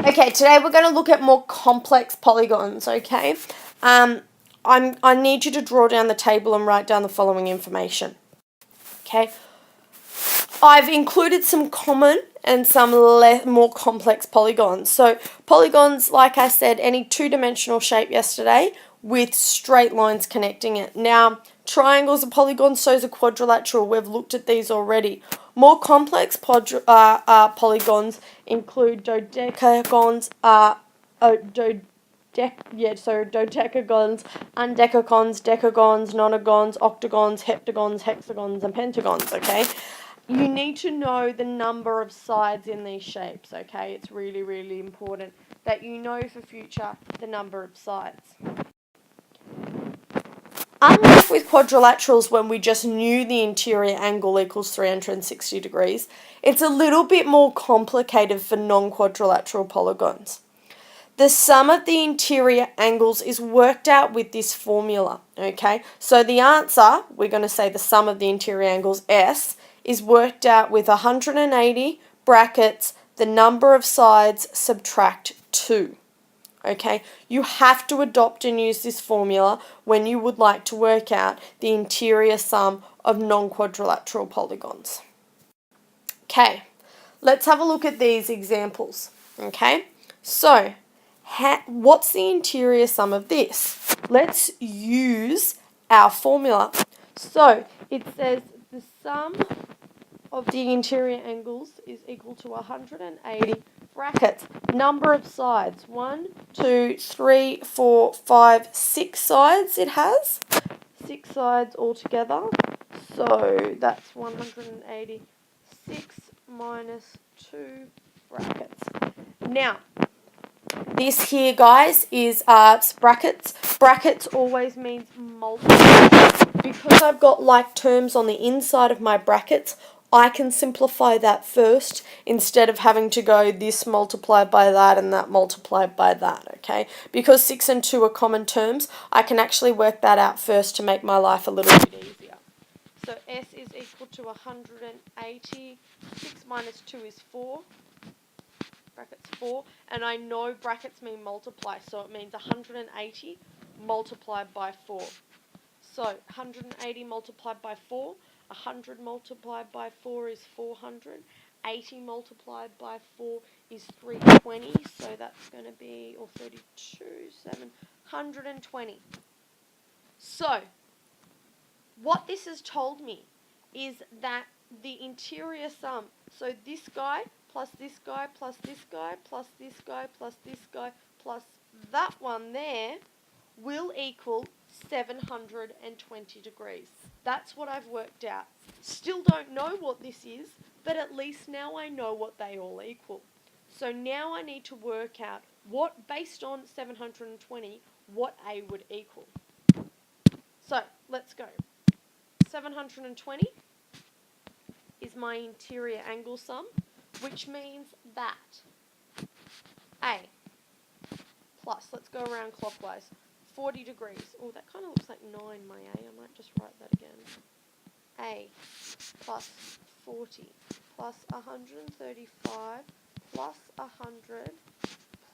Okay, today we're going to look at more complex polygons, okay? I need you to draw down the table and write down the following information, okay? I've included some common and some more complex polygons. So polygons, like I said, any two-dimensional shape yesterday with straight lines connecting it. Now, triangles are polygons, so is a quadrilateral. We've looked at these already. More complex polygons include dodecagons, dodecagons, undecagons, decagons, nonagons, octagons, heptagons, hexagons, and pentagons, okay? You need to know the number of sides in these shapes, okay? It's really, really important that you know for future the number of sides. Unlike with quadrilaterals, when we just knew the interior angle equals 360 degrees, it's a little bit more complicated for non-quadrilateral polygons. The sum of the interior angles is worked out with this formula, okay? So the answer, we're going to say the sum of the interior angles, S, is worked out with 180 brackets, the number of sides, subtract 2. Okay, you have to adopt and use this formula when you would like to work out the interior sum of non-quadrilateral polygons. Okay, let's have a look at these examples. Okay, so what's the interior sum of this? Let's use our formula. So it says the sum of the interior angles is equal to 180 brackets. Number of sides, 1, 2, 3, 4, 5, 6 sides it has. 6 sides altogether. So that's 186 minus 2 brackets. Now, this here, guys, is brackets. Brackets always means multiple. Because I've got like terms on the inside of my brackets, I can simplify that first instead of having to go this multiplied by that and that multiplied by that, okay? Because 6 and 2 are common terms, I can actually work that out first to make my life a little bit easier. So S is equal to 180. 6 minus 2 is 4. Brackets 4. And I know brackets mean multiply, so it means 180 multiplied by 4. So 180 multiplied by 4. 100 multiplied by 4 is 400. 80 multiplied by 4 is 320. So that's going to be, or 32, 720. So, what this has told me is that the interior sum, so this guy plus this guy plus this guy plus this guy plus this guy plus that one there will equal 720 degrees. That's what I've worked out. Still don't know what this is, but at least now I know what they all equal. So now I need to work out what, based on 720, what A would equal. So let's go. 720 is my interior angle sum, which means that A plus, let's go around clockwise, 40 degrees. Oh, that kind of looks like 9, my A. I might just write that again. A plus 40 plus 135 plus 100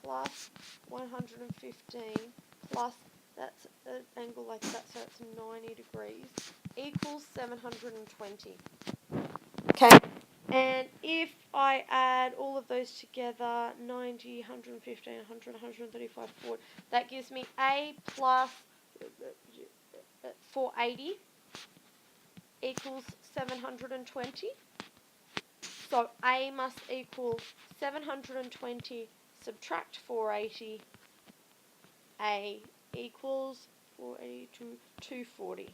plus 115 plus, that's an angle like that, so it's 90 degrees, equals 720. Okay, and if I add all of those together, 90, 115, 100, 135, 40, that gives me A plus 480 equals 720. So A must equal 720 subtract 480. A equals 480 to 240.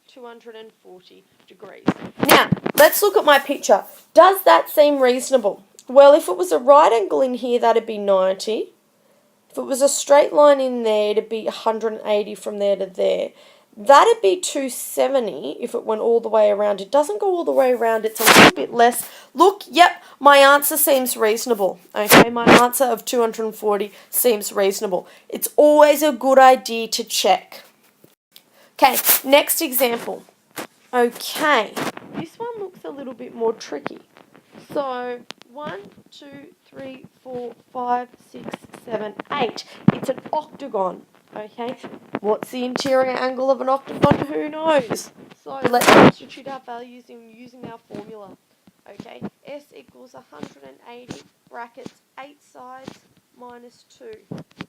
240 degrees. Now, let's look at my picture. Does that seem reasonable? Well, if it was a right angle in here, that'd be 90. If it was a straight line in there, it'd be 180 from there to there. That'd be 270 if it went all the way around. It doesn't go all the way around. It's a little bit less. Look, yep, my answer seems reasonable. Okay, my answer of 240 seems reasonable. It's always a good idea to check. Okay, next example. Okay, this one looks a little bit more tricky. So 1, 2, 3, 4, 5, 6, 7, 8. It's an octagon. Okay, what's the interior angle of an octagon? Who knows? So let's substitute our values in using our formula. Okay, S equals 180 brackets 8 sides minus 2.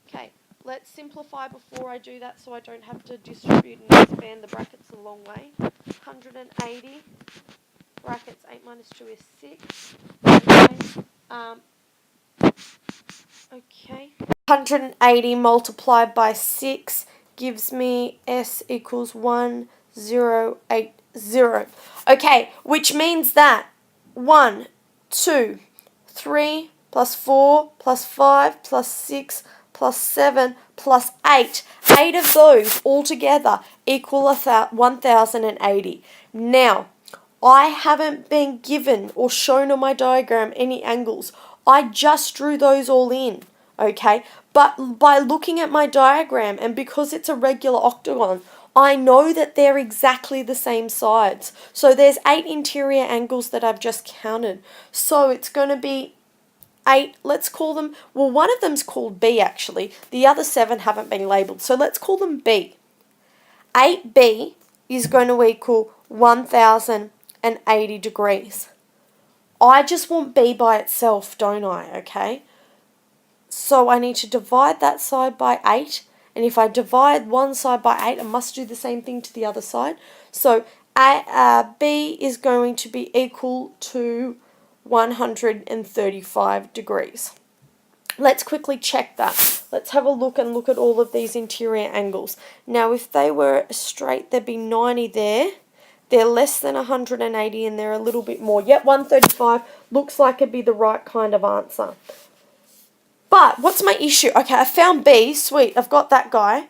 Okay, let's simplify before I do that so I don't have to distribute and expand the brackets a long way. 180 brackets 8 minus 2 is 6. Okay. 180 multiplied by 6 gives me S equals 1080. Okay, which means that 1, 2, 3 plus 4 plus 5 plus 6 plus 7 plus 8. 8 of those altogether equal 1080. Now, I haven't been given or shown on my diagram any angles. I just drew those all in, okay? But by looking at my diagram, and because it's a regular octagon, I know that they're exactly the same sides. So there's 8 interior angles that I've just counted. So it's going to be 8, let's call them, well, one of them's called B actually. The other 7 haven't been labelled. So let's call them B. 8B is going to equal 1080 degrees. I just want B by itself, don't I? Okay. So I need to divide that side by 8. And if I divide one side by 8, I must do the same thing to the other side. So B is going to be equal to 135 degrees. Let's quickly check that. Let's have a look and look at all of these interior angles. Now, if they were straight, there'd be 90 there. They're less than 180 and they're a little bit more. Yep, 135 looks like it'd be the right kind of answer. But what's my issue? Okay, I found B. Sweet, I've got that guy.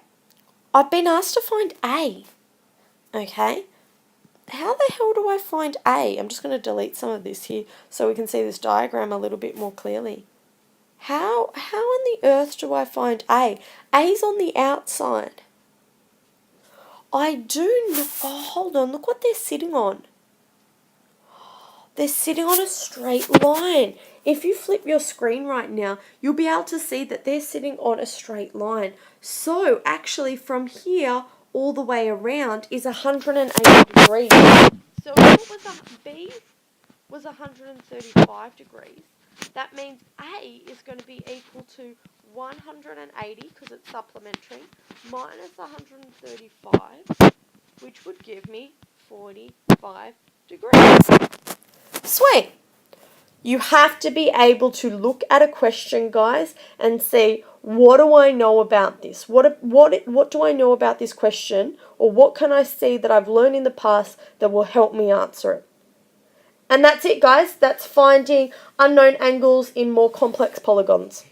I've been asked to find A. Okay. How the hell do I find A? I'm just going to delete some of this here so we can see this diagram a little bit more clearly. How on the earth do I find A? A's on the outside. I do know. Oh, hold on. Look what they're sitting on. They're sitting on a straight line. If you flip your screen right now, you'll be able to see that they're sitting on a straight line. So, actually, from here all the way around is 180 degrees. So, if it was B was 135 degrees, that means A is going to be equal to 180, because it's supplementary, minus 135, which would give me 45 degrees. Sweet. You have to be able to look at a question, guys, and see, what do I know about this? What do I know about this question? Or what can I see that I've learned in the past that will help me answer it? And that's it, guys. That's finding unknown angles in more complex polygons.